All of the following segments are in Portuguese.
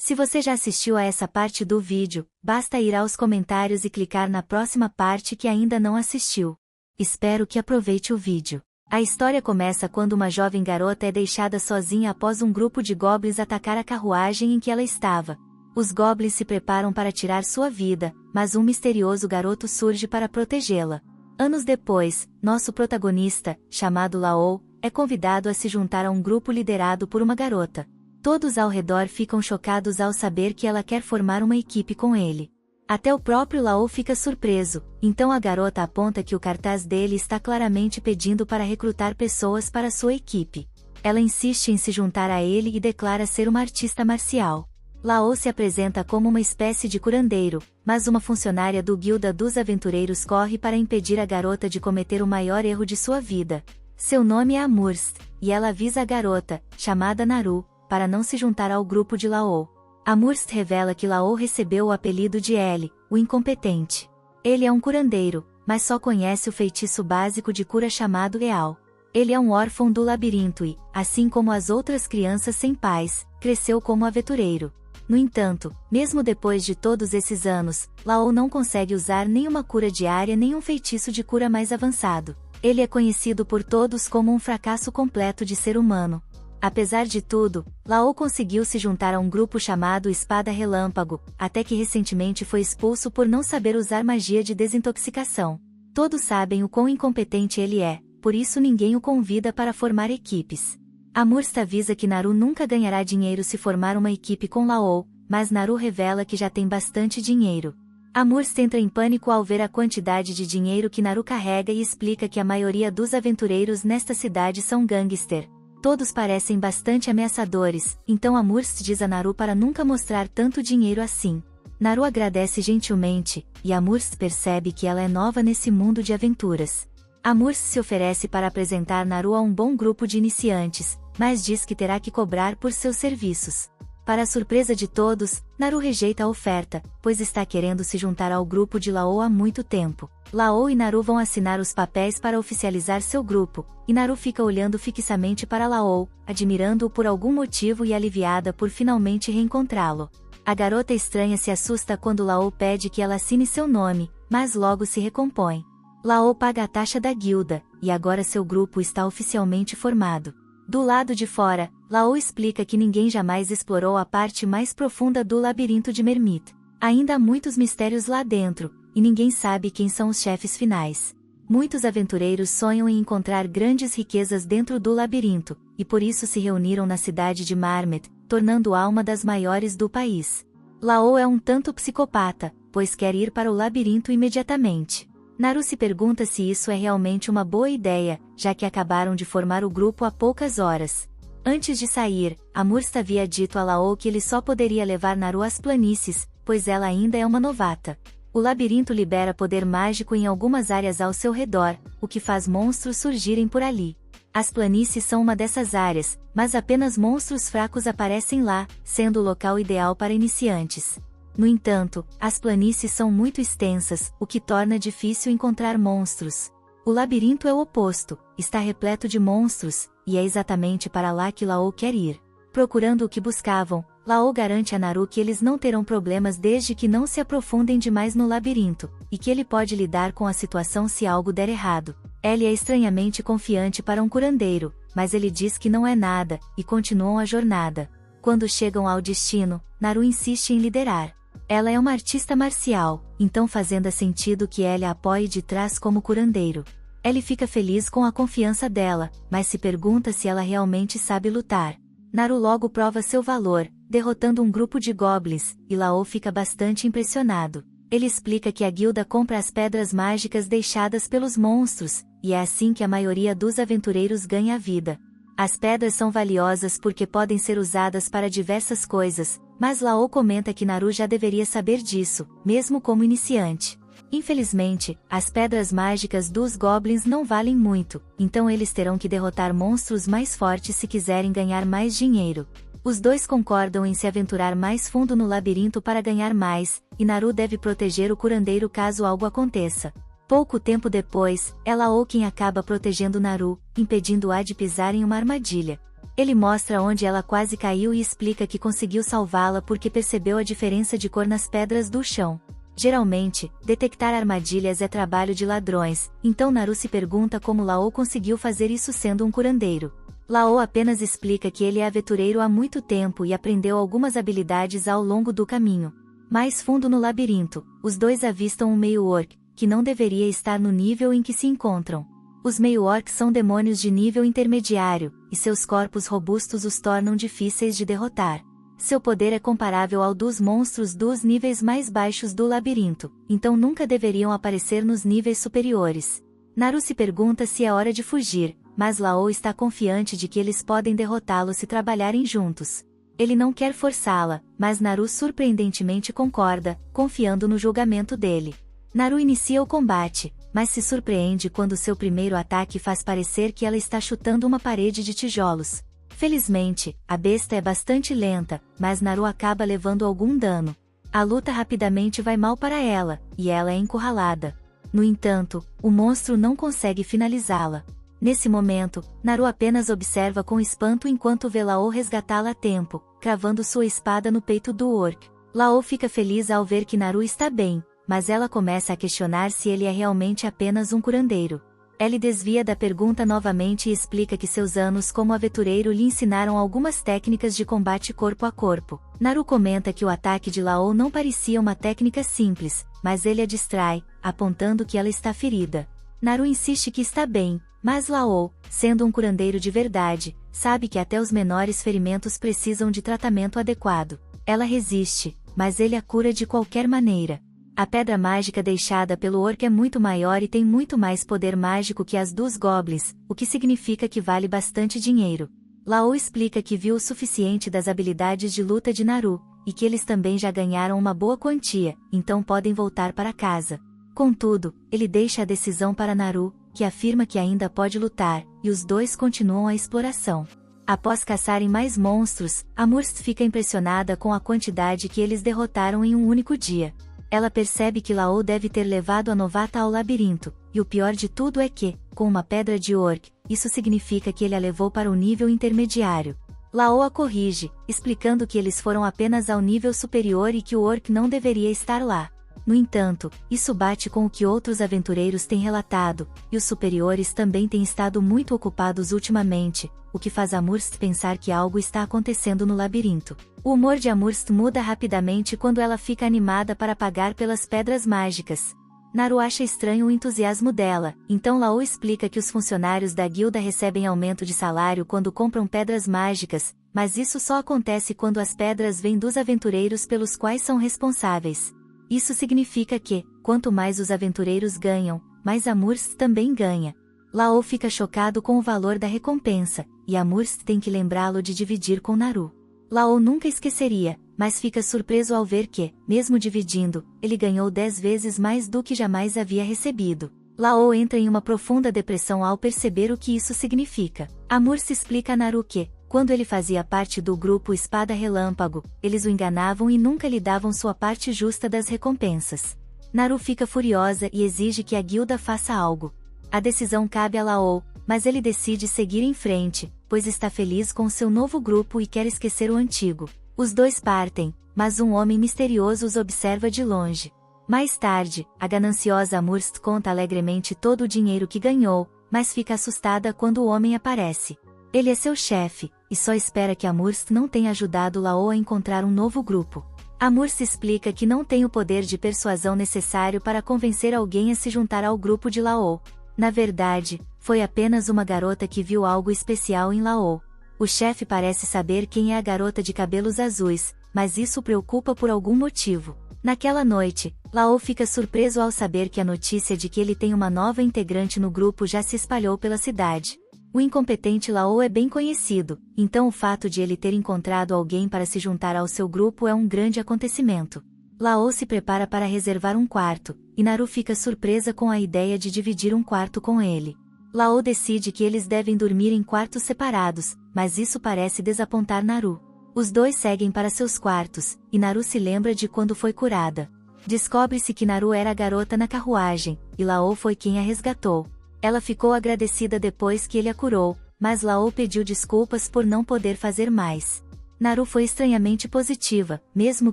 Se você já assistiu a essa parte do vídeo, basta ir aos comentários e clicar na próxima parte que ainda não assistiu. Espero que aproveite o vídeo. A história começa quando uma jovem garota é deixada sozinha após um grupo de goblins atacar a carruagem em que ela estava. Os goblins se preparam para tirar sua vida, mas um misterioso garoto surge para protegê-la. Anos depois, nosso protagonista, chamado Laou, é convidado a se juntar a um grupo liderado por uma garota. Todos ao redor ficam chocados ao saber que ela quer formar uma equipe com ele. Até o próprio Laou fica surpreso, então a garota aponta que o cartaz dele está claramente pedindo para recrutar pessoas para sua equipe. Ela insiste em se juntar a ele e declara ser uma artista marcial. Laou se apresenta como uma espécie de curandeiro, mas uma funcionária do Guilda dos Aventureiros corre para impedir a garota de cometer o maior erro de sua vida. Seu nome é Amurst, e ela avisa a garota, chamada Naru, para não se juntar ao grupo de Laou. Amurst revela que Laou recebeu o apelido de L, o incompetente. Ele é um curandeiro, mas só conhece o feitiço básico de cura chamado Real. Ele é um órfão do labirinto e, assim como as outras crianças sem pais, cresceu como aventureiro. No entanto, mesmo depois de todos esses anos, Laou não consegue usar nenhuma cura diária nem um feitiço de cura mais avançado. Ele é conhecido por todos como um fracasso completo de ser humano. Apesar de tudo, Laou conseguiu se juntar a um grupo chamado Espada Relâmpago, até que recentemente foi expulso por não saber usar magia de desintoxicação. Todos sabem o quão incompetente ele é, por isso ninguém o convida para formar equipes. Amurst avisa que Naru nunca ganhará dinheiro se formar uma equipe com Laou, mas Naru revela que já tem bastante dinheiro. Amurst entra em pânico ao ver a quantidade de dinheiro que Naru carrega e explica que a maioria dos aventureiros nesta cidade são gangster. Todos parecem bastante ameaçadores, então Amurst diz a Naru para nunca mostrar tanto dinheiro assim. Naru agradece gentilmente, e Amurst percebe que ela é nova nesse mundo de aventuras. Amurst se oferece para apresentar Naru a um bom grupo de iniciantes, mas diz que terá que cobrar por seus serviços. Para a surpresa de todos, Naru rejeita a oferta, pois está querendo se juntar ao grupo de Laou há muito tempo. Laou e Naru vão assinar os papéis para oficializar seu grupo, e Naru fica olhando fixamente para Laou, admirando-o por algum motivo e aliviada por finalmente reencontrá-lo. A garota estranha se assusta quando Laou pede que ela assine seu nome, mas logo se recompõe. Laou paga a taxa da guilda, e agora seu grupo está oficialmente formado. Do lado de fora, Laou explica que ninguém jamais explorou a parte mais profunda do labirinto de Mermit. Ainda há muitos mistérios lá dentro, e ninguém sabe quem são os chefes finais. Muitos aventureiros sonham em encontrar grandes riquezas dentro do labirinto, e por isso se reuniram na cidade de Marmet, tornando-a uma das maiores do país. Laou é um tanto psicopata, pois quer ir para o labirinto imediatamente. Naru se pergunta se isso é realmente uma boa ideia, já que acabaram de formar o grupo há poucas horas. Antes de sair, Amurst havia dito a Laou que ele só poderia levar Naru às planícies, pois ela ainda é uma novata. O labirinto libera poder mágico em algumas áreas ao seu redor, o que faz monstros surgirem por ali. As planícies são uma dessas áreas, mas apenas monstros fracos aparecem lá, sendo o local ideal para iniciantes. No entanto, as planícies são muito extensas, o que torna difícil encontrar monstros. O labirinto é o oposto, está repleto de monstros, e é exatamente para lá que Laou quer ir. Procurando o que buscavam, Laou garante a Naru que eles não terão problemas desde que não se aprofundem demais no labirinto, e que ele pode lidar com a situação se algo der errado. Ellie é estranhamente confiante para um curandeiro, mas ele diz que não é nada, e continuam a jornada. Quando chegam ao destino, Naru insiste em liderar. Ela é uma artista marcial, então fazendo sentido que Ellie a apoie de trás como curandeiro. Ellie fica feliz com a confiança dela, mas se pergunta se ela realmente sabe lutar. Naru logo prova seu valor, derrotando um grupo de goblins, e Laou fica bastante impressionado. Ele explica que a guilda compra as pedras mágicas deixadas pelos monstros, e é assim que a maioria dos aventureiros ganha a vida. As pedras são valiosas porque podem ser usadas para diversas coisas, mas Laou comenta que Naru já deveria saber disso, mesmo como iniciante. Infelizmente, as pedras mágicas dos goblins não valem muito, então eles terão que derrotar monstros mais fortes se quiserem ganhar mais dinheiro. Os dois concordam em se aventurar mais fundo no labirinto para ganhar mais, e Naru deve proteger o curandeiro caso algo aconteça. Pouco tempo depois, é Laou quem acaba protegendo Naru, impedindo-a de pisar em uma armadilha. Ele mostra onde ela quase caiu e explica que conseguiu salvá-la porque percebeu a diferença de cor nas pedras do chão. Geralmente, detectar armadilhas é trabalho de ladrões, então Naru se pergunta como Lao conseguiu fazer isso sendo um curandeiro. Lao apenas explica que ele é aventureiro há muito tempo e aprendeu algumas habilidades ao longo do caminho. Mais fundo no labirinto, os dois avistam um meio-orc, que não deveria estar no nível em que se encontram. Os meio-orcs são demônios de nível intermediário, e seus corpos robustos os tornam difíceis de derrotar. Seu poder é comparável ao dos monstros dos níveis mais baixos do labirinto, então nunca deveriam aparecer nos níveis superiores. Naru se pergunta se é hora de fugir, mas Lao está confiante de que eles podem derrotá-lo se trabalharem juntos. Ele não quer forçá-la, mas Naru surpreendentemente concorda, confiando no julgamento dele. Naru inicia o combate, mas se surpreende quando seu primeiro ataque faz parecer que ela está chutando uma parede de tijolos. Felizmente, a besta é bastante lenta, mas Naru acaba levando algum dano. A luta rapidamente vai mal para ela, e ela é encurralada. No entanto, o monstro não consegue finalizá-la. Nesse momento, Naru apenas observa com espanto enquanto vê Lao resgatá-la a tempo, cravando sua espada no peito do orc. Lao fica feliz ao ver que Naru está bem, mas ela começa a questionar se ele é realmente apenas um curandeiro. Ele desvia da pergunta novamente e explica que seus anos como aventureiro lhe ensinaram algumas técnicas de combate corpo a corpo. Naru comenta que o ataque de Lao não parecia uma técnica simples, mas ele a distrai, apontando que ela está ferida. Naru insiste que está bem, mas Lao, sendo um curandeiro de verdade, sabe que até os menores ferimentos precisam de tratamento adequado. Ela resiste, mas ele a cura de qualquer maneira. A pedra mágica deixada pelo orc é muito maior e tem muito mais poder mágico que as dos goblins, o que significa que vale bastante dinheiro. Lao explica que viu o suficiente das habilidades de luta de Naru, e que eles também já ganharam uma boa quantia, então podem voltar para casa. Contudo, ele deixa a decisão para Naru, que afirma que ainda pode lutar, e os dois continuam a exploração. Após caçarem mais monstros, Amurst fica impressionada com a quantidade que eles derrotaram em um único dia. Ela percebe que Lao deve ter levado a novata ao labirinto, e o pior de tudo é que, com uma pedra de orc, isso significa que ele a levou para o nível intermediário. Lao a corrige, explicando que eles foram apenas ao nível superior e que o orc não deveria estar lá. No entanto, isso bate com o que outros aventureiros têm relatado, e os superiores também têm estado muito ocupados ultimamente, o que faz Amurst pensar que algo está acontecendo no labirinto. O humor de Amurst muda rapidamente quando ela fica animada para pagar pelas pedras mágicas. Naru acha estranho o entusiasmo dela, então Lao explica que os funcionários da guilda recebem aumento de salário quando compram pedras mágicas, mas isso só acontece quando as pedras vêm dos aventureiros pelos quais são responsáveis. Isso significa que, quanto mais os aventureiros ganham, mais Amurst também ganha. Lao fica chocado com o valor da recompensa, e Amurst tem que lembrá-lo de dividir com Naru. Lao nunca esqueceria, mas fica surpreso ao ver que, mesmo dividindo, ele ganhou 10 vezes mais do que jamais havia recebido. Lao entra em uma profunda depressão ao perceber o que isso significa. Amurst explica a Naru que, quando ele fazia parte do grupo Espada Relâmpago, eles o enganavam e nunca lhe davam sua parte justa das recompensas. Naru fica furiosa e exige que a guilda faça algo. A decisão cabe a Lao, mas ele decide seguir em frente, pois está feliz com seu novo grupo e quer esquecer o antigo. Os dois partem, mas um homem misterioso os observa de longe. Mais tarde, a gananciosa Amurst conta alegremente todo o dinheiro que ganhou, mas fica assustada quando o homem aparece. Ele é seu chefe, e só espera que Amurst não tenha ajudado Lao a encontrar um novo grupo. Amurst explica que não tem o poder de persuasão necessário para convencer alguém a se juntar ao grupo de Lao. Na verdade, foi apenas uma garota que viu algo especial em Lao. O chefe parece saber quem é a garota de cabelos azuis, mas isso o preocupa por algum motivo. Naquela noite, Lao fica surpreso ao saber que a notícia de que ele tem uma nova integrante no grupo já se espalhou pela cidade. O incompetente Lao é bem conhecido, então o fato de ele ter encontrado alguém para se juntar ao seu grupo é um grande acontecimento. Lao se prepara para reservar um quarto, e Naru fica surpresa com a ideia de dividir um quarto com ele. Lao decide que eles devem dormir em quartos separados, mas isso parece desapontar Naru. Os dois seguem para seus quartos, e Naru se lembra de quando foi curada. Descobre-se que Naru era a garota na carruagem, e Lao foi quem a resgatou. Ela ficou agradecida depois que ele a curou, mas Laou pediu desculpas por não poder fazer mais. Naru foi estranhamente positiva, mesmo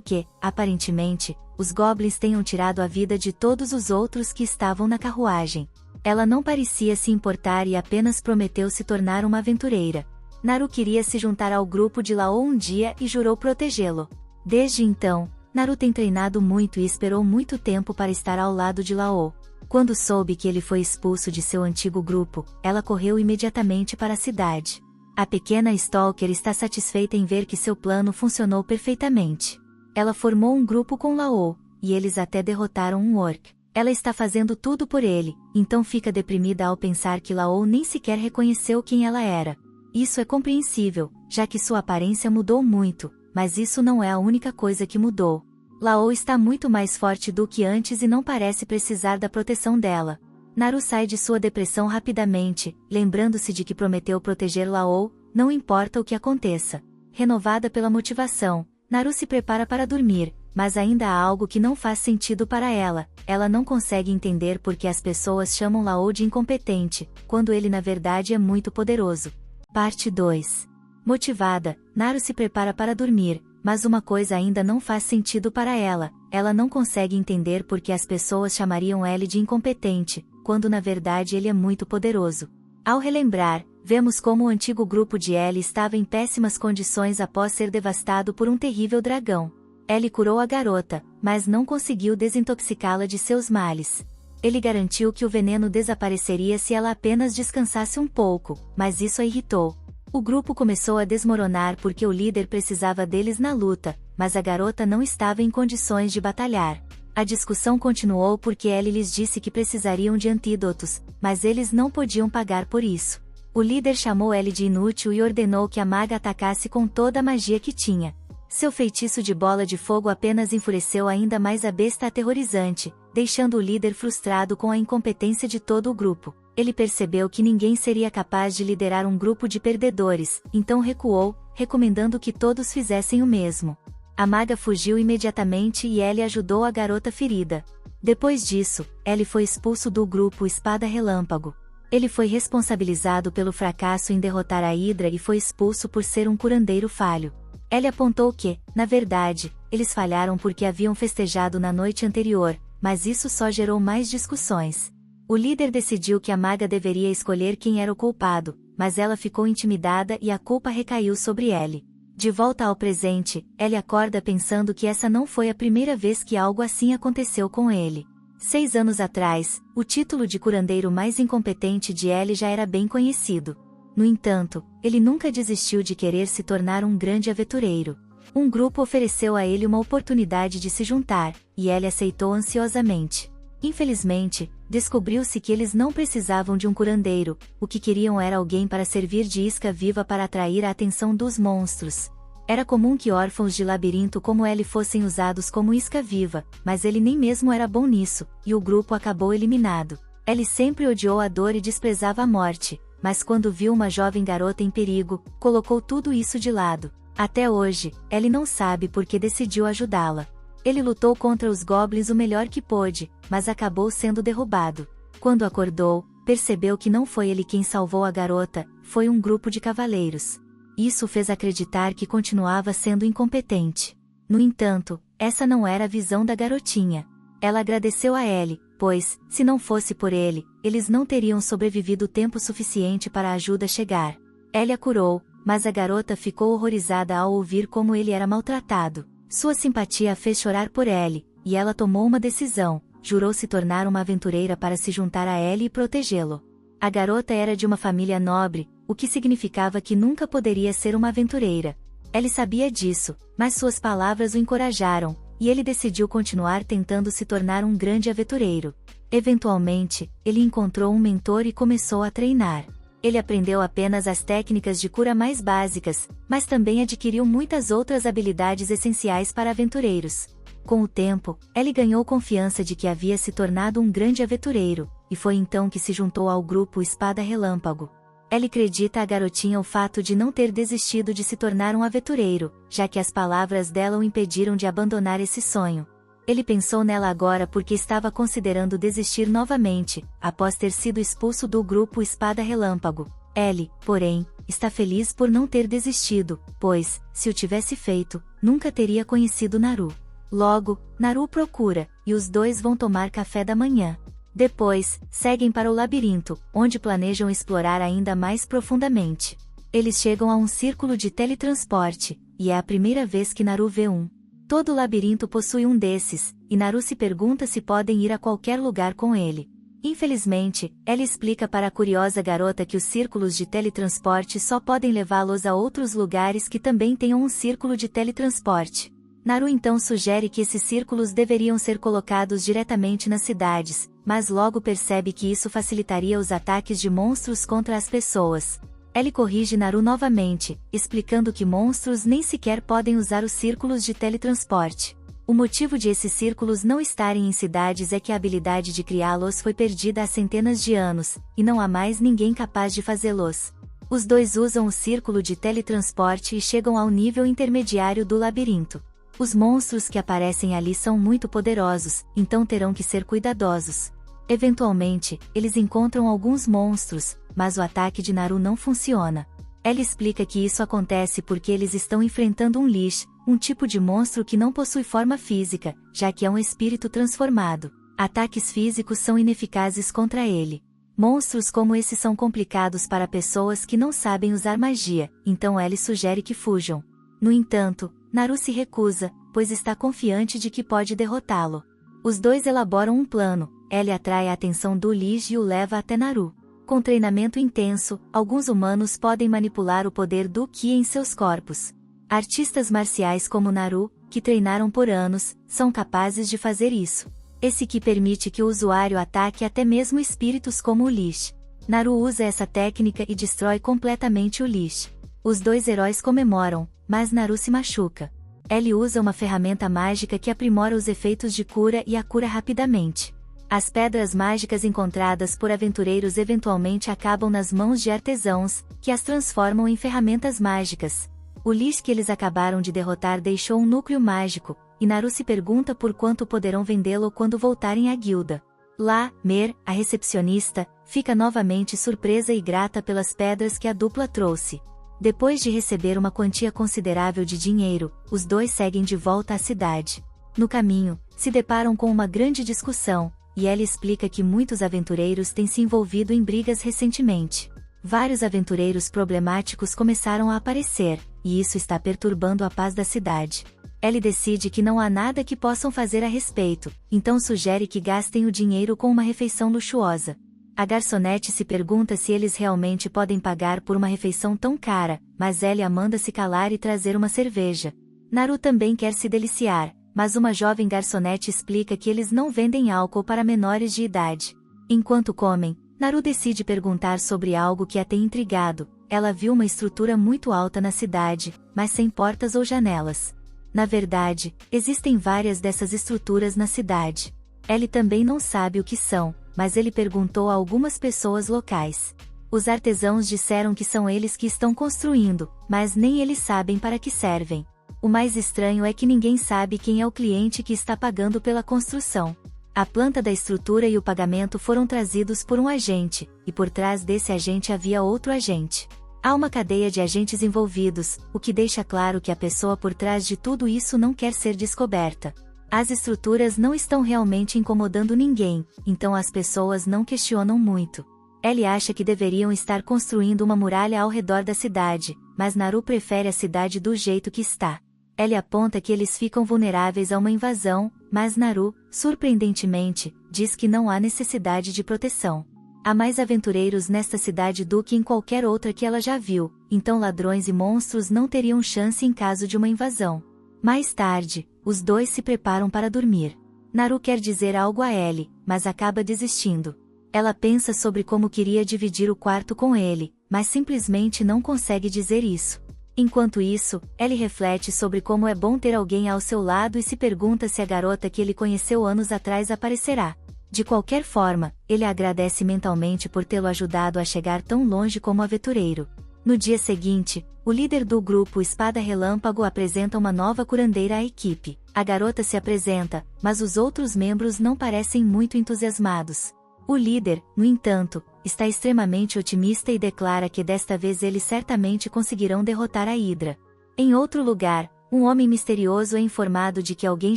que, aparentemente, os goblins tenham tirado a vida de todos os outros que estavam na carruagem. Ela não parecia se importar e apenas prometeu se tornar uma aventureira. Naru queria se juntar ao grupo de Laou um dia e jurou protegê-lo. Desde então, Naru tem treinado muito e esperou muito tempo para estar ao lado de Laou. Quando soube que ele foi expulso de seu antigo grupo, ela correu imediatamente para a cidade. A pequena Stalker está satisfeita em ver que seu plano funcionou perfeitamente. Ela formou um grupo com Laou, e eles até derrotaram um orc. Ela está fazendo tudo por ele, então fica deprimida ao pensar que Laou nem sequer reconheceu quem ela era. Isso é compreensível, já que sua aparência mudou muito, mas isso não é a única coisa que mudou. Laou está muito mais forte do que antes e não parece precisar da proteção dela. Naru sai de sua depressão rapidamente, lembrando-se de que prometeu proteger Laou, não importa o que aconteça. Renovada pela motivação, Naru se prepara para dormir, mas ainda há algo que não faz sentido para ela. Ela não consegue entender por que as pessoas chamam Laou de incompetente, quando ele na verdade é muito poderoso. Parte 2. Motivada, Naru se prepara para dormir, mas uma coisa ainda não faz sentido para ela. Ela não consegue entender por que as pessoas chamariam ele de incompetente, quando na verdade ele é muito poderoso. Ao relembrar, vemos como o antigo grupo de Ellie estava em péssimas condições após ser devastado por um terrível dragão. Ellie curou a garota, mas não conseguiu desintoxicá-la de seus males. Ele garantiu que o veneno desapareceria se ela apenas descansasse um pouco, mas isso a irritou. O grupo começou a desmoronar porque o líder precisava deles na luta, mas a garota não estava em condições de batalhar. A discussão continuou porque Ellie lhes disse que precisariam de antídotos, mas eles não podiam pagar por isso. O líder chamou Ellie de inútil e ordenou que a maga atacasse com toda a magia que tinha. Seu feitiço de bola de fogo apenas enfureceu ainda mais a besta aterrorizante, deixando o líder frustrado com a incompetência de todo o grupo. Ele percebeu que ninguém seria capaz de liderar um grupo de perdedores, então recuou, recomendando que todos fizessem o mesmo. A maga fugiu imediatamente e Ellie ajudou a garota ferida. Depois disso, Ellie foi expulso do grupo Espada Relâmpago. Ele foi responsabilizado pelo fracasso em derrotar a Hidra e foi expulso por ser um curandeiro falho. Ellie apontou que, na verdade, eles falharam porque haviam festejado na noite anterior, mas isso só gerou mais discussões. O líder decidiu que a maga deveria escolher quem era o culpado, mas ela ficou intimidada e a culpa recaiu sobre Ellie. De volta ao presente, Ellie acorda pensando que essa não foi a primeira vez que algo assim aconteceu com ele. 6 anos atrás, o título de curandeiro mais incompetente de Ellie já era bem conhecido. No entanto, ele nunca desistiu de querer se tornar um grande aventureiro. Um grupo ofereceu a ele uma oportunidade de se juntar, e Ellie aceitou ansiosamente. Infelizmente, descobriu-se que eles não precisavam de um curandeiro, o que queriam era alguém para servir de isca viva para atrair a atenção dos monstros. Era comum que órfãos de labirinto como Ellie fossem usados como isca viva, mas ele nem mesmo era bom nisso, e o grupo acabou eliminado. Ellie sempre odiou a dor e desprezava a morte, mas quando viu uma jovem garota em perigo, colocou tudo isso de lado. Até hoje, Ellie não sabe por que decidiu ajudá-la. Ele lutou contra os goblins o melhor que pôde, mas acabou sendo derrubado. Quando acordou, percebeu que não foi ele quem salvou a garota, foi um grupo de cavaleiros. Isso o fez acreditar que continuava sendo incompetente. No entanto, essa não era a visão da garotinha. Ela agradeceu a Ellie, pois, se não fosse por ele, eles não teriam sobrevivido tempo suficiente para a ajuda chegar. Ellie a curou, mas a garota ficou horrorizada ao ouvir como ele era maltratado. Sua simpatia a fez chorar por Ellie, e ela tomou uma decisão, jurou se tornar uma aventureira para se juntar a Ellie e protegê-lo. A garota era de uma família nobre, o que significava que nunca poderia ser uma aventureira. Ellie sabia disso, mas suas palavras o encorajaram, e ele decidiu continuar tentando se tornar um grande aventureiro. Eventualmente, ele encontrou um mentor e começou a treinar. Ele aprendeu apenas as técnicas de cura mais básicas, mas também adquiriu muitas outras habilidades essenciais para aventureiros. Com o tempo, Ellie ganhou confiança de que havia se tornado um grande aventureiro, e foi então que se juntou ao grupo Espada Relâmpago. Ellie acredita a garotinha o fato de não ter desistido de se tornar um aventureiro, já que as palavras dela o impediram de abandonar esse sonho. Ele pensou nela agora porque estava considerando desistir novamente, após ter sido expulso do grupo Espada Relâmpago. Ellie, porém, está feliz por não ter desistido, pois, se o tivesse feito, nunca teria conhecido Naru. Logo, Naru o procura, e os dois vão tomar café da manhã. Depois, seguem para o labirinto, onde planejam explorar ainda mais profundamente. Eles chegam a um círculo de teletransporte, e é a primeira vez que Naru vê um. Todo o labirinto possui um desses, e Naru se pergunta se podem ir a qualquer lugar com ele. Infelizmente, ela explica para a curiosa garota que os círculos de teletransporte só podem levá-los a outros lugares que também tenham um círculo de teletransporte. Naru então sugere que esses círculos deveriam ser colocados diretamente nas cidades, mas logo percebe que isso facilitaria os ataques de monstros contra as pessoas. Ellie corrige Naru novamente, explicando que monstros nem sequer podem usar os círculos de teletransporte. O motivo de esses círculos não estarem em cidades é que a habilidade de criá-los foi perdida há centenas de anos, e não há mais ninguém capaz de fazê-los. Os dois usam o círculo de teletransporte e chegam ao nível intermediário do labirinto. Os monstros que aparecem ali são muito poderosos, então terão que ser cuidadosos. Eventualmente, eles encontram alguns monstros, mas o ataque de Naru não funciona. Ela explica que isso acontece porque eles estão enfrentando um Lich, um tipo de monstro que não possui forma física, já que é um espírito transformado. Ataques físicos são ineficazes contra ele. Monstros como esses são complicados para pessoas que não sabem usar magia, então Ellie sugere que fujam. No entanto, Naru se recusa, pois está confiante de que pode derrotá-lo. Os dois elaboram um plano. Ellie atrai a atenção do Lich e o leva até Naru. Com treinamento intenso, alguns humanos podem manipular o poder do Ki em seus corpos. Artistas marciais como Naru, que treinaram por anos, são capazes de fazer isso. Esse Ki permite que o usuário ataque até mesmo espíritos como o Lich. Naru usa essa técnica e destrói completamente o Lich. Os dois heróis comemoram, mas Naru se machuca. Ellie usa uma ferramenta mágica que aprimora os efeitos de cura e a cura rapidamente. As pedras mágicas encontradas por aventureiros eventualmente acabam nas mãos de artesãos, que as transformam em ferramentas mágicas. O Lich que eles acabaram de derrotar deixou um núcleo mágico, e Naru se pergunta por quanto poderão vendê-lo quando voltarem à guilda. Lá, Mer, a recepcionista, fica novamente surpresa e grata pelas pedras que a dupla trouxe. Depois de receber uma quantia considerável de dinheiro, os dois seguem de volta à cidade. No caminho, se deparam com uma grande discussão, e ela explica que muitos aventureiros têm se envolvido em brigas recentemente. Vários aventureiros problemáticos começaram a aparecer, e isso está perturbando a paz da cidade. Ellie decide que não há nada que possam fazer a respeito, então sugere que gastem o dinheiro com uma refeição luxuosa. A garçonete se pergunta se eles realmente podem pagar por uma refeição tão cara, mas Ellie a manda se calar e trazer uma cerveja. Naru também quer se deliciar, mas uma jovem garçonete explica que eles não vendem álcool para menores de idade. Enquanto comem, Naru decide perguntar sobre algo que a tem intrigado. Ela viu uma estrutura muito alta na cidade, mas sem portas ou janelas. Na verdade, existem várias dessas estruturas na cidade. Ellie também não sabe o que são, mas ele perguntou a algumas pessoas locais. Os artesãos disseram que são eles que estão construindo, mas nem eles sabem para que servem. O mais estranho é que ninguém sabe quem é o cliente que está pagando pela construção. A planta da estrutura e o pagamento foram trazidos por um agente, e por trás desse agente havia outro agente. Há uma cadeia de agentes envolvidos, o que deixa claro que a pessoa por trás de tudo isso não quer ser descoberta. As estruturas não estão realmente incomodando ninguém, então as pessoas não questionam muito. Ellie acha que deveriam estar construindo uma muralha ao redor da cidade, mas Naru prefere a cidade do jeito que está. Ellie aponta que eles ficam vulneráveis a uma invasão, mas Naru, surpreendentemente, diz que não há necessidade de proteção. Há mais aventureiros nesta cidade do que em qualquer outra que ela já viu, então ladrões e monstros não teriam chance em caso de uma invasão. Mais tarde, os dois se preparam para dormir. Naru quer dizer algo a Ellie, mas acaba desistindo. Ela pensa sobre como queria dividir o quarto com ele, mas simplesmente não consegue dizer isso. Enquanto isso, Ellie reflete sobre como é bom ter alguém ao seu lado e se pergunta se a garota que ele conheceu anos atrás aparecerá. De qualquer forma, ele agradece mentalmente por tê-lo ajudado a chegar tão longe como aventureiro. No dia seguinte, o líder do grupo Espada Relâmpago apresenta uma nova curandeira à equipe. A garota se apresenta, mas os outros membros não parecem muito entusiasmados. O líder, no entanto, está extremamente otimista e declara que desta vez eles certamente conseguirão derrotar a Hydra. Em outro lugar, um homem misterioso é informado de que alguém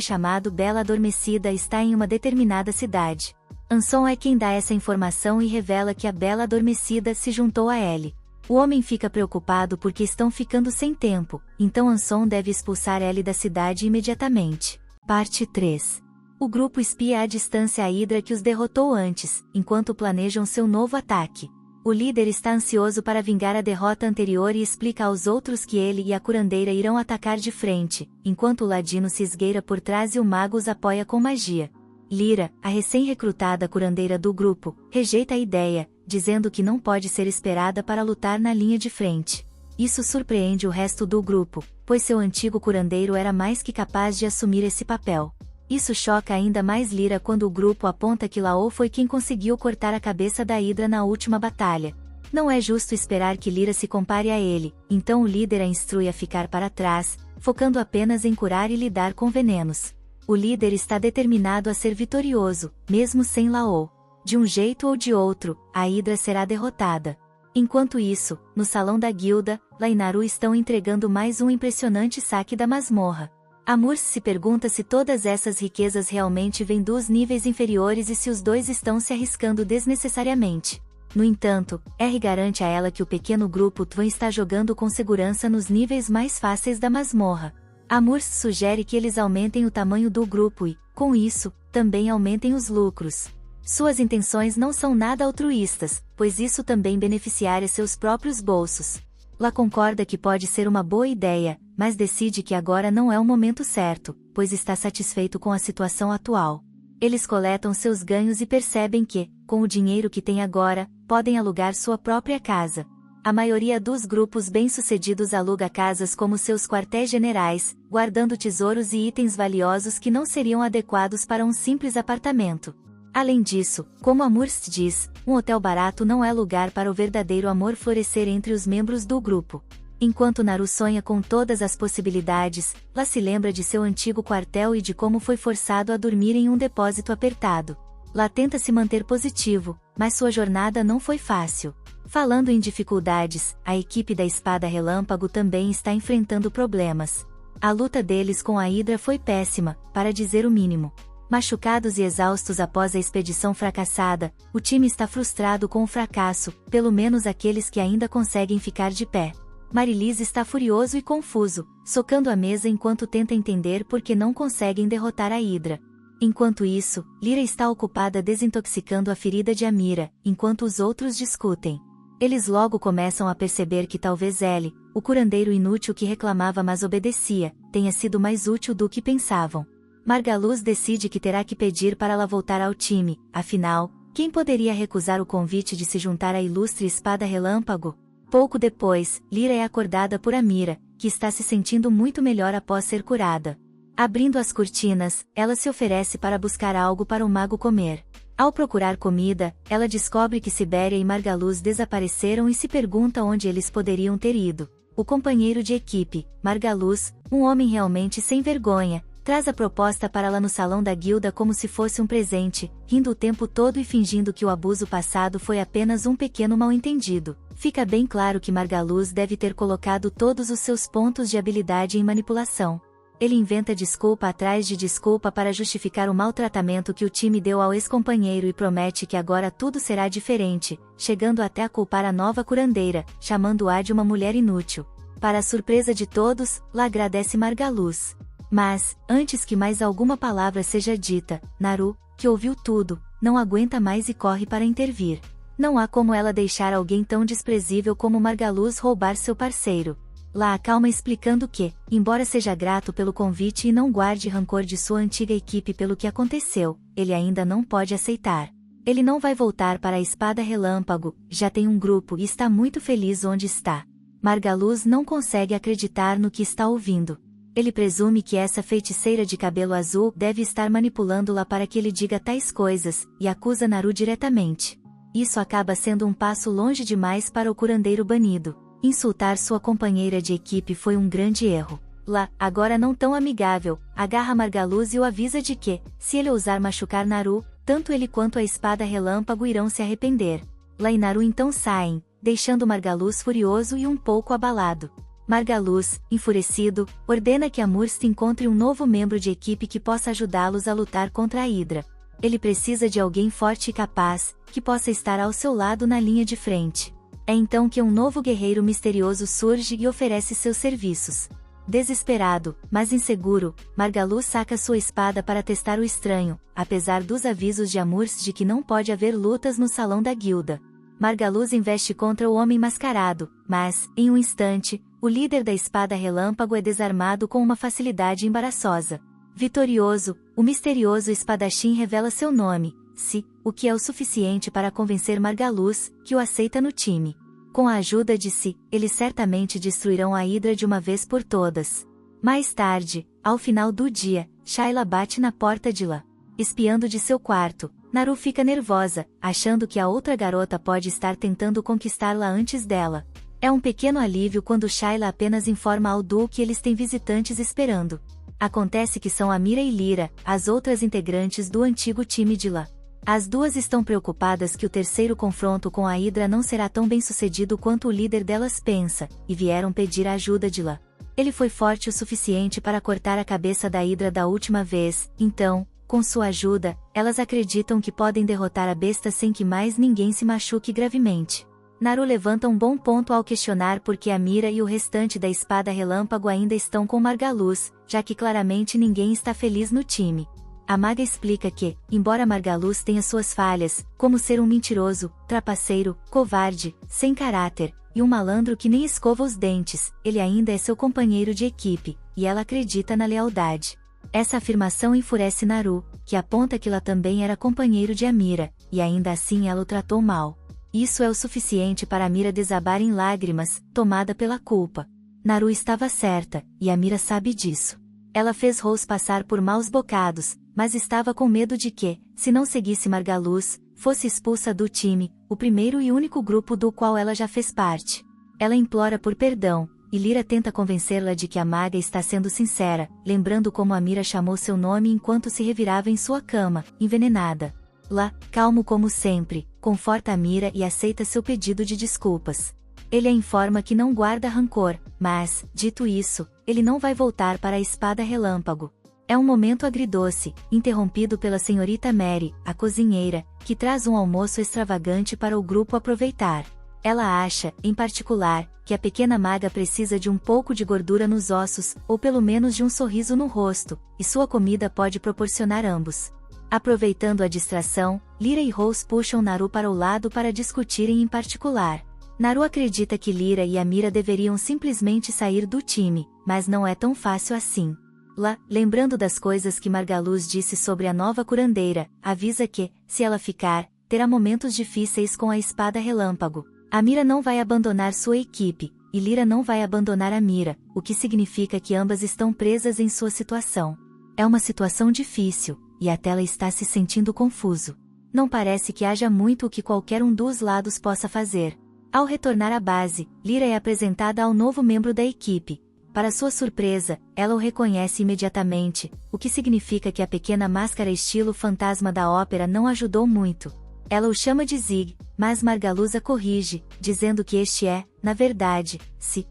chamado Bela Adormecida está em uma determinada cidade. Anson é quem dá essa informação e revela que a Bela Adormecida se juntou a Ellie. O homem fica preocupado porque estão ficando sem tempo, então Anson deve expulsar Ellie da cidade imediatamente. Parte 3. O grupo espia à distância a Hydra que os derrotou antes, enquanto planejam seu novo ataque. O líder está ansioso para vingar a derrota anterior e explica aos outros que ele e a curandeira irão atacar de frente, enquanto o ladino se esgueira por trás e o mago os apoia com magia. Lyra, a recém-recrutada curandeira do grupo, rejeita a ideia, dizendo que não pode ser esperada para lutar na linha de frente. Isso surpreende o resto do grupo, pois seu antigo curandeiro era mais que capaz de assumir esse papel. Isso choca ainda mais Lyra quando o grupo aponta que Laô foi quem conseguiu cortar a cabeça da Hydra na última batalha. Não é justo esperar que Lyra se compare a ele, então o líder a instrui a ficar para trás, focando apenas em curar e lidar com venenos. O líder está determinado a ser vitorioso, mesmo sem Laô. De um jeito ou de outro, a Hydra será derrotada. Enquanto isso, no salão da guilda, La e Naru estão entregando mais um impressionante saque da masmorra. Amurs se pergunta se todas essas riquezas realmente vêm dos níveis inferiores e se os dois estão se arriscando desnecessariamente. No entanto, R garante a ela que o pequeno grupo Twan está jogando com segurança nos níveis mais fáceis da masmorra. Amurs sugere que eles aumentem o tamanho do grupo e, com isso, também aumentem os lucros. Suas intenções não são nada altruístas, pois isso também beneficiaria seus próprios bolsos. La concorda que pode ser uma boa ideia, mas decide que agora não é o momento certo, pois está satisfeito com a situação atual. Eles coletam seus ganhos e percebem que, com o dinheiro que têm agora, podem alugar sua própria casa. A maioria dos grupos bem-sucedidos aluga casas como seus quartéis generais, guardando tesouros e itens valiosos que não seriam adequados para um simples apartamento. Além disso, como Amurs diz, um hotel barato não é lugar para o verdadeiro amor florescer entre os membros do grupo. Enquanto Naru sonha com todas as possibilidades, La se lembra de seu antigo quartel e de como foi forçado a dormir em um depósito apertado. La tenta se manter positivo, mas sua jornada não foi fácil. Falando em dificuldades, a equipe da Espada Relâmpago também está enfrentando problemas. A luta deles com a Hydra foi péssima, para dizer o mínimo. Machucados e exaustos após a expedição fracassada, o time está frustrado com o fracasso, pelo menos aqueles que ainda conseguem ficar de pé. Marilis está furioso e confuso, socando a mesa enquanto tenta entender por que não conseguem derrotar a Hydra. Enquanto isso, Lyra está ocupada desintoxicando a ferida de Amira, enquanto os outros discutem. Eles logo começam a perceber que talvez Ellie, o curandeiro inútil que reclamava mas obedecia, tenha sido mais útil do que pensavam. Margaluz decide que terá que pedir para ela voltar ao time, afinal, quem poderia recusar o convite de se juntar à ilustre Espada Relâmpago? Pouco depois, Lyra é acordada por Amira, que está se sentindo muito melhor após ser curada. Abrindo as cortinas, ela se oferece para buscar algo para o mago comer. Ao procurar comida, ela descobre que Sibéria e Margaluz desapareceram e se pergunta onde eles poderiam ter ido. O companheiro de equipe, Margaluz, um homem realmente sem vergonha, traz a proposta para ela no salão da guilda como se fosse um presente, rindo o tempo todo e fingindo que o abuso passado foi apenas um pequeno mal-entendido. Fica bem claro que Margaluz deve ter colocado todos os seus pontos de habilidade em manipulação. Ele inventa desculpa atrás de desculpa para justificar o maltratamento que o time deu ao ex-companheiro e promete que agora tudo será diferente, chegando até a culpar a nova curandeira, chamando-a de uma mulher inútil. Para a surpresa de todos, La agradece Margaluz. Mas, antes que mais alguma palavra seja dita, Naru, que ouviu tudo, não aguenta mais e corre para intervir. Não há como ela deixar alguém tão desprezível como Margaluz roubar seu parceiro. La acalma explicando que, embora seja grato pelo convite e não guarde rancor de sua antiga equipe pelo que aconteceu, ele ainda não pode aceitar. Ele não vai voltar para a Espada Relâmpago, já tem um grupo e está muito feliz onde está. Margaluz não consegue acreditar no que está ouvindo. Ele presume que essa feiticeira de cabelo azul deve estar manipulando-la para que ele diga tais coisas, e acusa Naru diretamente. Isso acaba sendo um passo longe demais para o curandeiro banido. Insultar sua companheira de equipe foi um grande erro. La, agora não tão amigável, agarra Margaluz e o avisa de que, se ele ousar machucar Naru, tanto ele quanto a Espada Relâmpago irão se arrepender. Lá e Naru então saem, deixando Margaluz furioso e um pouco abalado. Margaluz, enfurecido, ordena que Amurst encontre um novo membro de equipe que possa ajudá-los a lutar contra a Hidra. Ele precisa de alguém forte e capaz, que possa estar ao seu lado na linha de frente. É então que um novo guerreiro misterioso surge e oferece seus serviços. Desesperado, mas inseguro, Margaluz saca sua espada para testar o estranho, apesar dos avisos de Amurst de que não pode haver lutas no salão da guilda. Margaluz investe contra o homem mascarado, mas, em um instante, o líder da espada relâmpago é desarmado com uma facilidade embaraçosa. Vitorioso, o misterioso espadachim revela seu nome, Si, o que é o suficiente para convencer Margaluz, que o aceita no time. Com a ajuda de Si, eles certamente destruirão a Hidra de uma vez por todas. Mais tarde, ao final do dia, Shayla bate na porta de Lá. Espiando de seu quarto, Naru fica nervosa, achando que a outra garota pode estar tentando conquistá-la antes dela. É um pequeno alívio quando Shayla apenas informa ao duo que eles têm visitantes esperando. Acontece que são Amira e Lyra, as outras integrantes do antigo time de Lá. As duas estão preocupadas que o terceiro confronto com a Hidra não será tão bem sucedido quanto o líder delas pensa, e vieram pedir a ajuda de Lá. Ele foi forte o suficiente para cortar a cabeça da Hidra da última vez, então, com sua ajuda, elas acreditam que podem derrotar a besta sem que mais ninguém se machuque gravemente. Naru levanta um bom ponto ao questionar por que Amira e o restante da espada relâmpago ainda estão com Margaluz, já que claramente ninguém está feliz no time. A maga explica que, embora Margaluz tenha suas falhas, como ser um mentiroso, trapaceiro, covarde, sem caráter, e um malandro que nem escova os dentes, ele ainda é seu companheiro de equipe, e ela acredita na lealdade. Essa afirmação enfurece Naru, que aponta que Lá também era companheiro de Amira, e ainda assim ela o tratou mal. Isso é o suficiente para Amira desabar em lágrimas, tomada pela culpa. Naru estava certa, e Amira sabe disso. Ela fez Rose passar por maus bocados, mas estava com medo de que, se não seguisse Margaluz, fosse expulsa do time, o primeiro e único grupo do qual ela já fez parte. Ela implora por perdão, e Lyra tenta convencê-la de que a maga está sendo sincera, lembrando como Amira chamou seu nome enquanto se revirava em sua cama, envenenada. Lá, calmo como sempre, conforta Amira e aceita seu pedido de desculpas. Ele a informa que não guarda rancor, mas, dito isso, ele não vai voltar para a espada relâmpago. É um momento agridoce, interrompido pela senhorita Mary, a cozinheira, que traz um almoço extravagante para o grupo aproveitar. Ela acha, em particular, que a pequena maga precisa de um pouco de gordura nos ossos, ou pelo menos de um sorriso no rosto, e sua comida pode proporcionar ambos. Aproveitando a distração, Lyra e Rose puxam Naru para o lado para discutirem em particular. Naru acredita que Lyra e Amira deveriam simplesmente sair do time, mas não é tão fácil assim. Lá, lembrando das coisas que Margaluz disse sobre a nova curandeira, avisa que, se ela ficar, terá momentos difíceis com a espada relâmpago. Amira não vai abandonar sua equipe, e Lyra não vai abandonar Amira, o que significa que ambas estão presas em sua situação. É uma situação difícil, e até ela está se sentindo confuso. Não parece que haja muito o que qualquer um dos lados possa fazer. Ao retornar à base, Lyra é apresentada ao novo membro da equipe. Para sua surpresa, ela o reconhece imediatamente, o que significa que a pequena máscara estilo fantasma da ópera não ajudou muito. Ela o chama de Zig, mas Margaluz a corrige, dizendo que este é, na verdade,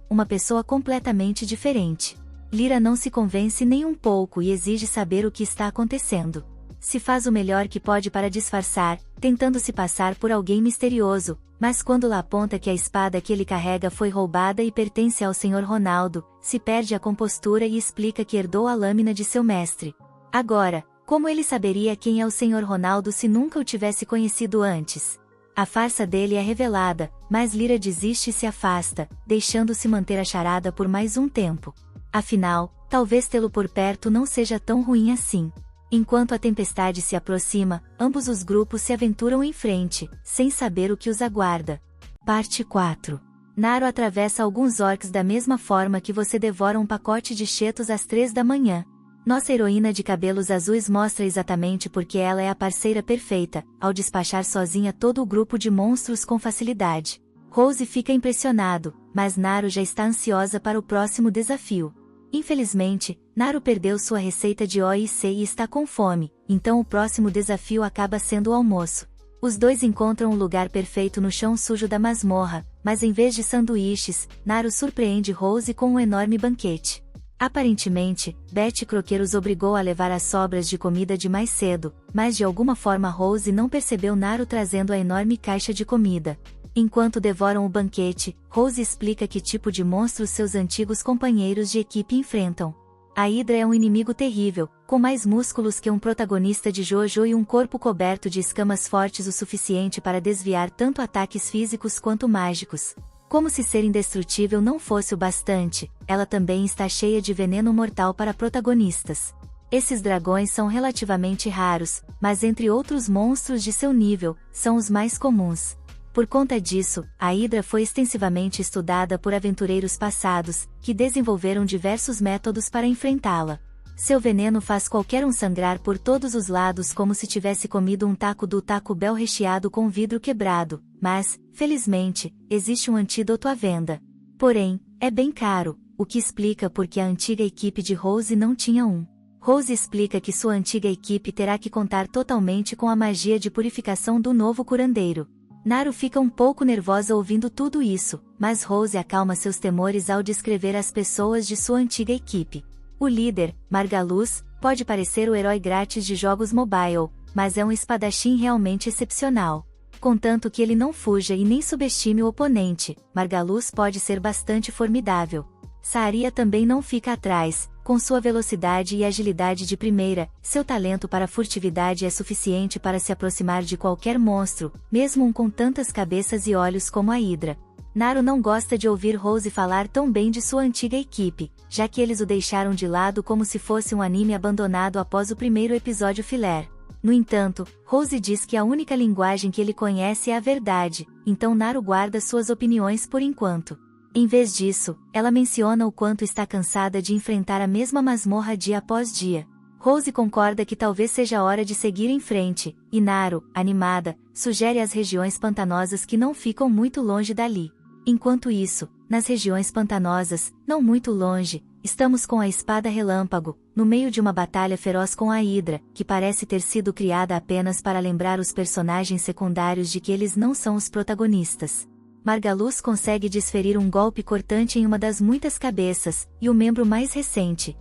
uma pessoa completamente diferente. Lyra não se convence nem um pouco e exige saber o que está acontecendo. Se faz o melhor que pode para disfarçar, tentando se passar por alguém misterioso, mas quando Lá aponta que a espada que ele carrega foi roubada e pertence ao Sr. Ronaldo, se perde a compostura e explica que herdou a lâmina de seu mestre. Agora, como ele saberia quem é o Sr. Ronaldo se nunca o tivesse conhecido antes? A farsa dele é revelada, mas Lyra desiste e se afasta, deixando-se manter a charada por mais um tempo. Afinal, talvez tê-lo por perto não seja tão ruim assim. Enquanto a tempestade se aproxima, ambos os grupos se aventuram em frente, sem saber o que os aguarda. Parte 4. Naru atravessa alguns orcs da mesma forma que você devora um pacote de cheetos às 3 da manhã. Nossa heroína de cabelos azuis mostra exatamente porque ela é a parceira perfeita, ao despachar sozinha todo o grupo de monstros com facilidade. Rose fica impressionado, mas Naru já está ansiosa para o próximo desafio. Infelizmente, Naru perdeu sua receita de OIC e está com fome, então o próximo desafio acaba sendo o almoço. Os dois encontram o lugar perfeito no chão sujo da masmorra, mas em vez de sanduíches, Naru surpreende Rose com um enorme banquete. Aparentemente, Betty Crocker os obrigou a levar as sobras de comida de mais cedo, mas de alguma forma Rose não percebeu Naru trazendo a enorme caixa de comida. Enquanto devoram o banquete, Rose explica que tipo de monstros seus antigos companheiros de equipe enfrentam. A Hydra é um inimigo terrível, com mais músculos que um protagonista de JoJo e um corpo coberto de escamas fortes o suficiente para desviar tanto ataques físicos quanto mágicos. Como se ser indestrutível não fosse o bastante, ela também está cheia de veneno mortal para protagonistas. Esses dragões são relativamente raros, mas entre outros monstros de seu nível, são os mais comuns. Por conta disso, a Hydra foi extensivamente estudada por aventureiros passados, que desenvolveram diversos métodos para enfrentá-la. Seu veneno faz qualquer um sangrar por todos os lados como se tivesse comido um taco do Taco Bell recheado com vidro quebrado, mas, felizmente, existe um antídoto à venda. Porém, é bem caro, o que explica por que a antiga equipe de Rose não tinha um. Rose explica que sua antiga equipe terá que contar totalmente com a magia de purificação do novo curandeiro. Naru fica um pouco nervosa ouvindo tudo isso, mas Rose acalma seus temores ao descrever as pessoas de sua antiga equipe. O líder, Margaluz, pode parecer o herói grátis de jogos mobile, mas é um espadachim realmente excepcional. Contanto que ele não fuja e nem subestime o oponente, Margaluz pode ser bastante formidável. Saria também não fica atrás, com sua velocidade e agilidade de primeira, seu talento para furtividade é suficiente para se aproximar de qualquer monstro, mesmo um com tantas cabeças e olhos como a Hydra. Naru não gosta de ouvir Rose falar tão bem de sua antiga equipe, já que eles o deixaram de lado como se fosse um anime abandonado após o primeiro episódio filler. No entanto, Rose diz que a única linguagem que ele conhece é a verdade, então Naru guarda suas opiniões por enquanto. Em vez disso, ela menciona o quanto está cansada de enfrentar a mesma masmorra dia após dia. Rose concorda que talvez seja hora de seguir em frente, e Naru, animada, sugere as regiões pantanosas que não ficam muito longe dali. Enquanto isso, nas regiões pantanosas, não muito longe, estamos com a Espada Relâmpago, no meio de uma batalha feroz com a Hydra, que parece ter sido criada apenas para lembrar os personagens secundários de que eles não são os protagonistas. Margaluz consegue desferir um golpe cortante em uma das muitas cabeças, e o membro mais recente,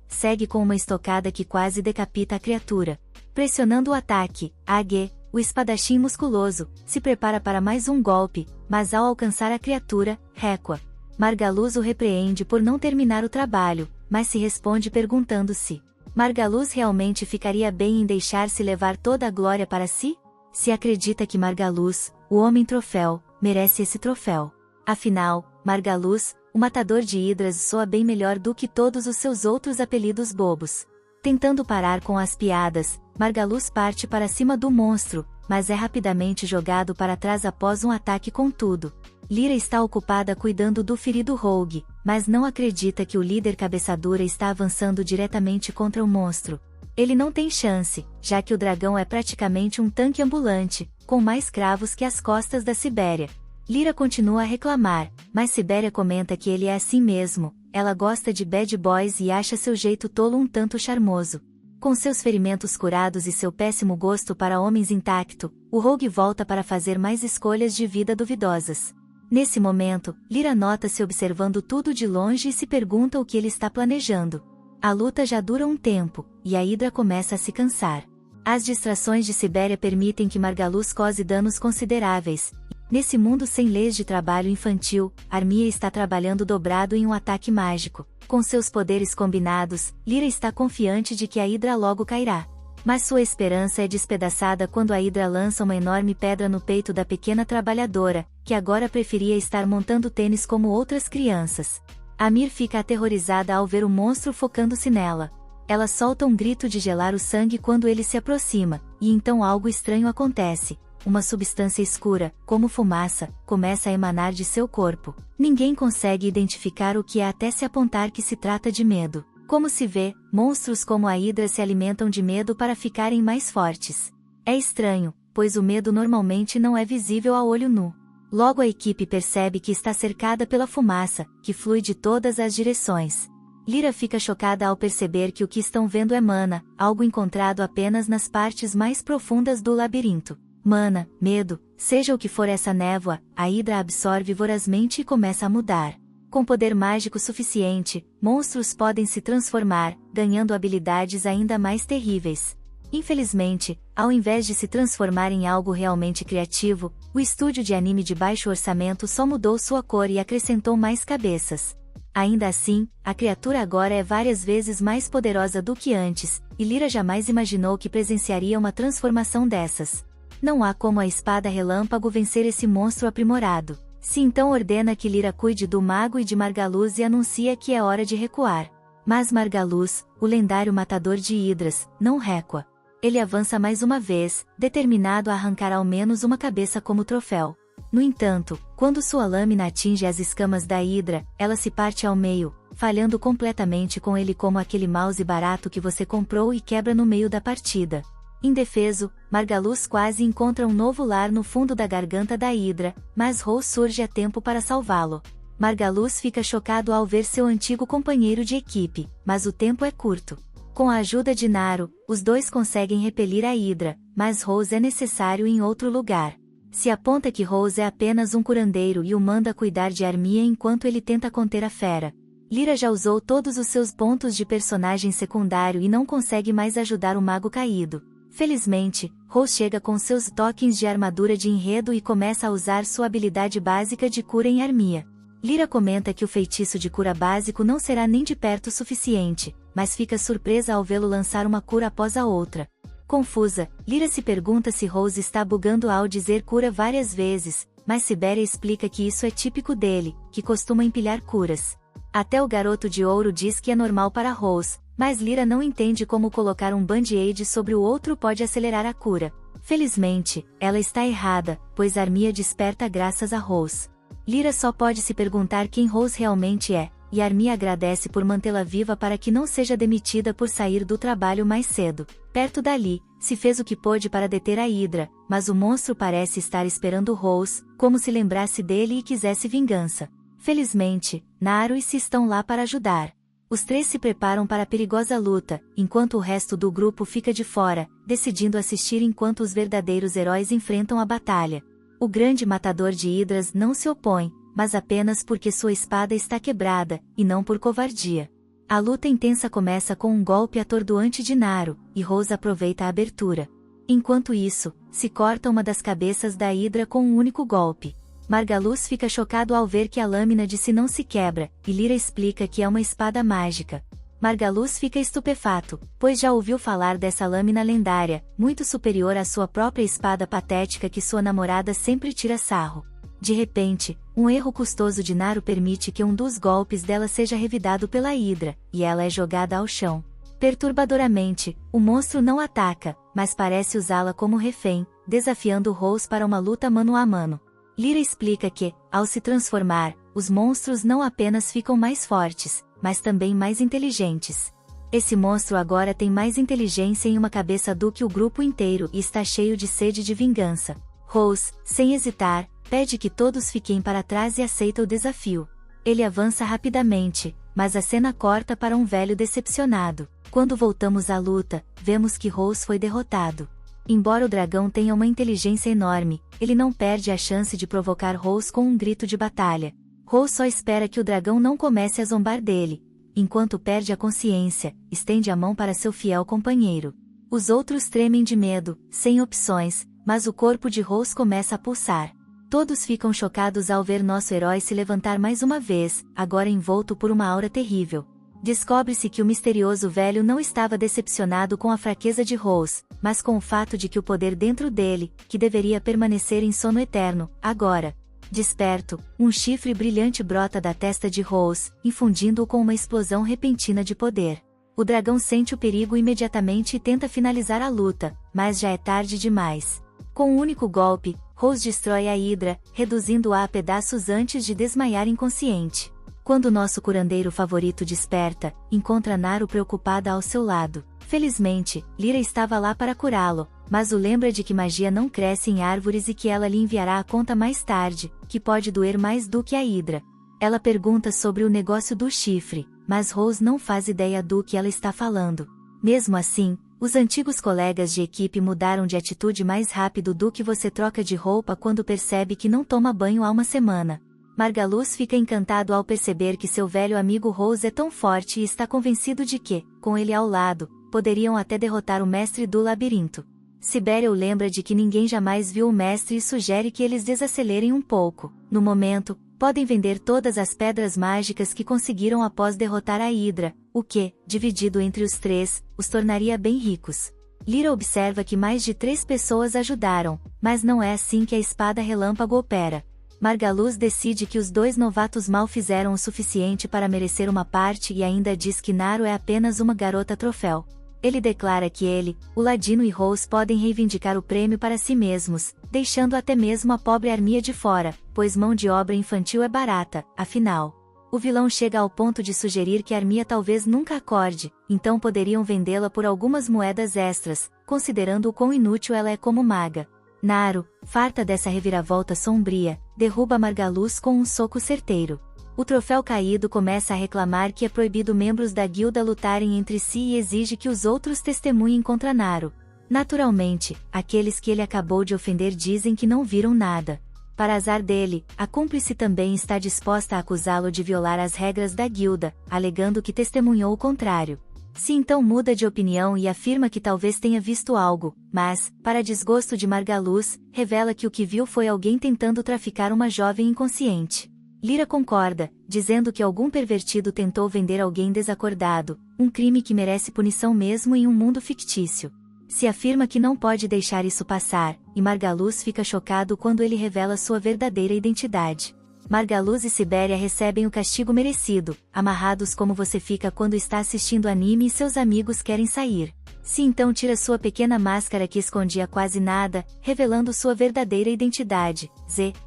segue com uma estocada que quase decapita a criatura. Pressionando o ataque, Age, o espadachim musculoso, se prepara para mais um golpe, mas ao alcançar a criatura, recua. Margaluz o repreende por não terminar o trabalho, mas se responde perguntando se Margaluz realmente ficaria bem em deixar-se levar toda a glória para si? Se acredita que Margaluz, o Homem-Troféu, merece esse troféu. Afinal, Margaluz, o matador de hidras soa bem melhor do que todos os seus outros apelidos bobos. Tentando parar com as piadas, Margaluz parte para cima do monstro, mas é rapidamente jogado para trás após um ataque com tudo. Lyra está ocupada cuidando do ferido Rogue, mas não acredita que o líder cabeçadura está avançando diretamente contra o monstro. Ele não tem chance, já que o dragão é praticamente um tanque ambulante, com mais cravos que as costas da Sibéria. Lyra continua a reclamar, mas Sibéria comenta que ele é assim mesmo, ela gosta de bad boys e acha seu jeito tolo um tanto charmoso. Com seus ferimentos curados e seu péssimo gosto para homens intacto, o Rogue volta para fazer mais escolhas de vida duvidosas. Nesse momento, Lyra nota-se observando tudo de longe e se pergunta o que ele está planejando. A luta já dura um tempo, e a Hydra começa a se cansar. As distrações de Sibéria permitem que Margaluz cause danos consideráveis. Nesse mundo sem leis de trabalho infantil, Armia está trabalhando dobrado em um ataque mágico. Com seus poderes combinados, Lyra está confiante de que a Hydra logo cairá. Mas sua esperança é despedaçada quando a Hydra lança uma enorme pedra no peito da pequena trabalhadora, que agora preferia estar montando tênis como outras crianças. Amir fica aterrorizada ao ver o monstro focando-se nela. Ela solta um grito de gelar o sangue quando ele se aproxima, e então algo estranho acontece. Uma substância escura, como fumaça, começa a emanar de seu corpo. Ninguém consegue identificar o que é até se apontar que se trata de medo. Como se vê, monstros como a Hydra se alimentam de medo para ficarem mais fortes. É estranho, pois o medo normalmente não é visível a olho nu. Logo a equipe percebe que está cercada pela fumaça, que flui de todas as direções. Lyra fica chocada ao perceber que o que estão vendo é mana, algo encontrado apenas nas partes mais profundas do labirinto. mana, medo, seja o que for essa névoa, a Hidra absorve vorazmente e começa a mudar. Com poder mágico suficiente, monstros podem se transformar, ganhando habilidades ainda mais terríveis. Infelizmente, ao invés de se transformar em algo realmente criativo, o estúdio de anime de baixo orçamento só mudou sua cor e acrescentou mais cabeças. Ainda assim, a criatura agora é várias vezes mais poderosa do que antes, e Lyra jamais imaginou que presenciaria uma transformação dessas. Não há como a espada relâmpago vencer esse monstro aprimorado. Se então ordena que Lyra cuide do mago e de Margaluz e anuncia que é hora de recuar. Mas Margaluz, o lendário matador de hidras, não recua. Ele avança mais uma vez, determinado a arrancar ao menos uma cabeça como troféu. No entanto, quando sua lâmina atinge as escamas da hidra, ela se parte ao meio, falhando completamente com ele como aquele mouse barato que você comprou e quebra no meio da partida. Indefeso, Margaluz quase encontra um novo lar no fundo da garganta da hidra, mas Rose surge a tempo para salvá-lo. Margaluz fica chocado ao ver seu antigo companheiro de equipe, mas o tempo é curto. Com a ajuda de Naru, os dois conseguem repelir a hidra, mas Rose é necessário em outro lugar. Se aponta que Rose é apenas um curandeiro e o manda cuidar de Armia enquanto ele tenta conter a fera. Lyra já usou todos os seus pontos de personagem secundário e não consegue mais ajudar o mago caído. Felizmente, Rose chega com seus tokens de armadura de enredo e começa a usar sua habilidade básica de cura em Armia. Lyra comenta que o feitiço de cura básico não será nem de perto o suficiente, mas fica surpresa ao vê-lo lançar uma cura após a outra. Confusa, Lyra se pergunta se Rose está bugando ao dizer cura várias vezes, mas Siberia explica que isso é típico dele, que costuma empilhar curas. Até o garoto de ouro diz que é normal para Rose, mas Lyra não entende como colocar um band-aid sobre o outro pode acelerar a cura. Felizmente, ela está errada, pois Armia desperta graças a Rose. Lyra só pode se perguntar quem Rose realmente é, e Armia agradece por mantê-la viva para que não seja demitida por sair do trabalho mais cedo. Perto dali, se fez o que pôde para deter a hidra, mas o monstro parece estar esperando Rose, como se lembrasse dele e quisesse vingança. Felizmente, Naru e Si estão lá para ajudar. Os três se preparam para a perigosa luta, enquanto o resto do grupo fica de fora, decidindo assistir enquanto os verdadeiros heróis enfrentam a batalha. O grande matador de hidras não se opõe, mas apenas porque sua espada está quebrada, e não por covardia. A luta intensa começa com um golpe atordoante de Naru, e Rose aproveita a abertura. Enquanto isso, se corta uma das cabeças da hidra com um único golpe. Margaluz fica chocado ao ver que a lâmina de Si não se quebra, e Lyra explica que é uma espada mágica. Margaluz fica estupefato, pois já ouviu falar dessa lâmina lendária, muito superior à sua própria espada patética que sua namorada sempre tira sarro. De repente, um erro custoso de Naru permite que um dos golpes dela seja revidado pela hidra, e ela é jogada ao chão. Perturbadoramente, o monstro não ataca, mas parece usá-la como refém, desafiando Rose para uma luta mano a mano. Lyra explica que, ao se transformar, os monstros não apenas ficam mais fortes, mas também mais inteligentes. Esse monstro agora tem mais inteligência em uma cabeça do que o grupo inteiro e está cheio de sede de vingança. Rose, sem hesitar, pede que todos fiquem para trás e aceita o desafio. Ele avança rapidamente, mas a cena corta para um velho decepcionado. Quando voltamos à luta, vemos que Rose foi derrotado. Embora o dragão tenha uma inteligência enorme, ele não perde a chance de provocar Rose com um grito de batalha. Rose só espera que o dragão não comece a zombar dele. Enquanto perde a consciência, estende a mão para seu fiel companheiro. Os outros tremem de medo, sem opções, mas o corpo de Rose começa a pulsar. Todos ficam chocados ao ver nosso herói se levantar mais uma vez, agora envolto por uma aura terrível. Descobre-se que o misterioso velho não estava decepcionado com a fraqueza de Rose, mas com o fato de que o poder dentro dele, que deveria permanecer em sono eterno, agora. Desperto, um chifre brilhante brota da testa de Rose, infundindo-o com uma explosão repentina de poder. O dragão sente o perigo imediatamente e tenta finalizar a luta, mas já é tarde demais. Com um único golpe, Rose destrói a hidra, reduzindo-a a pedaços antes de desmaiar inconsciente. Quando nosso curandeiro favorito desperta, encontra Naru preocupada ao seu lado. Felizmente, Lyra estava lá para curá-lo, mas o lembra de que magia não cresce em árvores e que ela lhe enviará a conta mais tarde, que pode doer mais do que a hidra. Ela pergunta sobre o negócio do chifre, mas Rose não faz ideia do que ela está falando. Mesmo assim, Os antigos colegas de equipe mudaram de atitude mais rápido do que você troca de roupa quando percebe que não toma banho há uma semana. Margaluz fica encantado ao perceber que seu velho amigo Rose é tão forte e está convencido de que, com ele ao lado, poderiam até derrotar o mestre do labirinto. Sibéria o lembra de que ninguém jamais viu o mestre e sugere que eles desacelerem um pouco. No momento, podem vender todas as pedras mágicas que conseguiram após derrotar a Hidra, o que, dividido entre os três, os tornaria bem ricos. Lyra observa que mais de 3 pessoas ajudaram, mas não é assim que a espada relâmpago opera. Margaluz decide que os 2 novatos mal fizeram o suficiente para merecer uma parte e ainda diz que Naru é apenas uma garota troféu. Ele declara que ele, o Ladino e Rose podem reivindicar o prêmio para si mesmos, deixando até mesmo a pobre Armia de fora, pois mão de obra infantil é barata, afinal. O vilão chega ao ponto de sugerir que Armia talvez nunca acorde, então poderiam vendê-la por algumas moedas extras, considerando o quão inútil ela é como maga. Naru, farta dessa reviravolta sombria, derruba Margaluz com um soco certeiro. O troféu caído começa a reclamar que é proibido membros da guilda lutarem entre si e exige que os outros testemunhem contra Naru. Naturalmente, aqueles que ele acabou de ofender dizem que não viram nada. Para azar dele, a cúmplice também está disposta a acusá-lo de violar as regras da guilda, alegando que testemunhou o contrário. Se então muda de opinião e afirma que talvez tenha visto algo, mas, para desgosto de Margaluz, revela que o que viu foi alguém tentando traficar uma jovem inconsciente. Lyra concorda, dizendo que algum pervertido tentou vender alguém desacordado, um crime que merece punição mesmo em um mundo fictício. Se afirma que não pode deixar isso passar, e Margaluz fica chocado quando ele revela sua verdadeira identidade. Margaluz e Sibéria recebem o castigo merecido, amarrados como você fica quando está assistindo anime e seus amigos querem sair. Se então tira sua pequena máscara que escondia quase nada, revelando sua verdadeira identidade,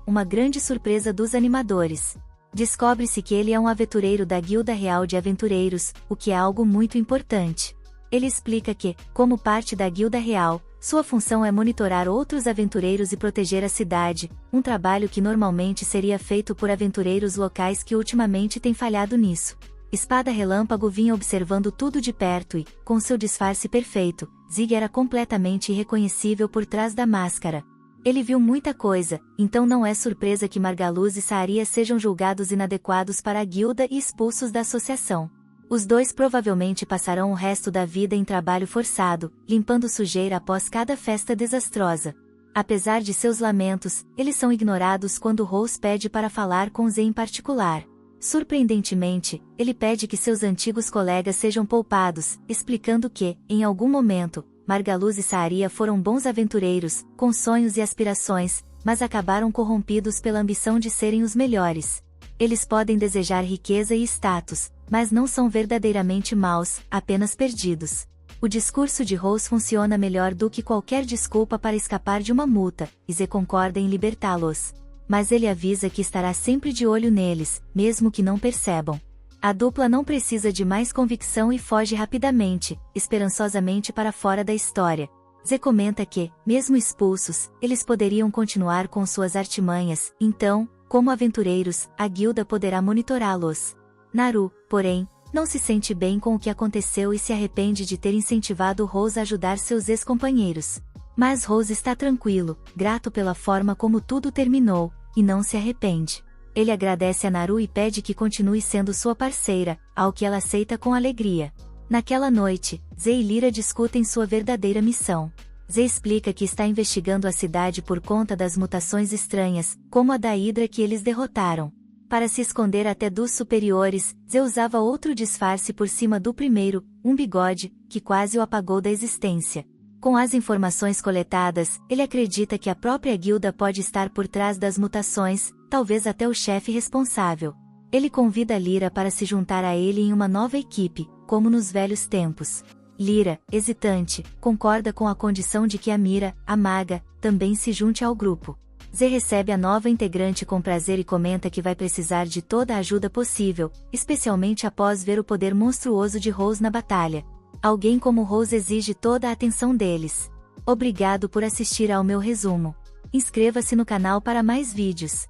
uma grande surpresa dos animadores. Descobre-se que ele é um aventureiro da Guilda Real de Aventureiros, o que é algo muito importante. Ele explica que, como parte da Guilda Real, sua função é monitorar outros aventureiros e proteger a cidade, um trabalho que normalmente seria feito por aventureiros locais que ultimamente têm falhado nisso. Espada Relâmpago vinha observando tudo de perto e, com seu disfarce perfeito, Zig era completamente irreconhecível por trás da máscara. Ele viu muita coisa, então não é surpresa que Margaluz e Saaria sejam julgados inadequados para a guilda e expulsos da associação. Os dois provavelmente passarão o resto da vida em trabalho forçado, limpando sujeira após cada festa desastrosa. Apesar de seus lamentos, eles são ignorados quando Rose pede para falar com Z em particular. Surpreendentemente, ele pede que seus antigos colegas sejam poupados, explicando que, em algum momento, Margaluz e Saaria foram bons aventureiros, com sonhos e aspirações, mas acabaram corrompidos pela ambição de serem os melhores. Eles podem desejar riqueza e status, mas não são verdadeiramente maus, apenas perdidos. O discurso de Rose funciona melhor do que qualquer desculpa para escapar de uma multa, e Z concorda em libertá-los. Mas ele avisa que estará sempre de olho neles, mesmo que não percebam. A dupla não precisa de mais convicção e foge rapidamente, esperançosamente para fora da história. Z comenta que, mesmo expulsos, eles poderiam continuar com suas artimanhas, então, como aventureiros, a guilda poderá monitorá-los. Naru, porém, não se sente bem com o que aconteceu e se arrepende de ter incentivado Rose a ajudar seus ex-companheiros. Mas Rose está tranquilo, grato pela forma como tudo terminou, e não se arrepende. Ele agradece a Naru e pede que continue sendo sua parceira, ao que ela aceita com alegria. Naquela noite, Z e Lyra discutem sua verdadeira missão. Z explica que está investigando a cidade por conta das mutações estranhas, como a da Hidra que eles derrotaram. Para se esconder até dos superiores, Z usava outro disfarce por cima do primeiro, um bigode, que quase o apagou da existência. Com as informações coletadas, ele acredita que a própria guilda pode estar por trás das mutações, talvez até o chefe responsável. Ele convida Lyra para se juntar a ele em uma nova equipe, como nos velhos tempos. Lyra, hesitante, concorda com a condição de que Amira, a maga, também se junte ao grupo. Z recebe a nova integrante com prazer e comenta que vai precisar de toda a ajuda possível, especialmente após ver o poder monstruoso de Rose na batalha. Alguém como Rose exige toda a atenção deles. Obrigado por assistir ao meu resumo. Inscreva-se no canal para mais vídeos.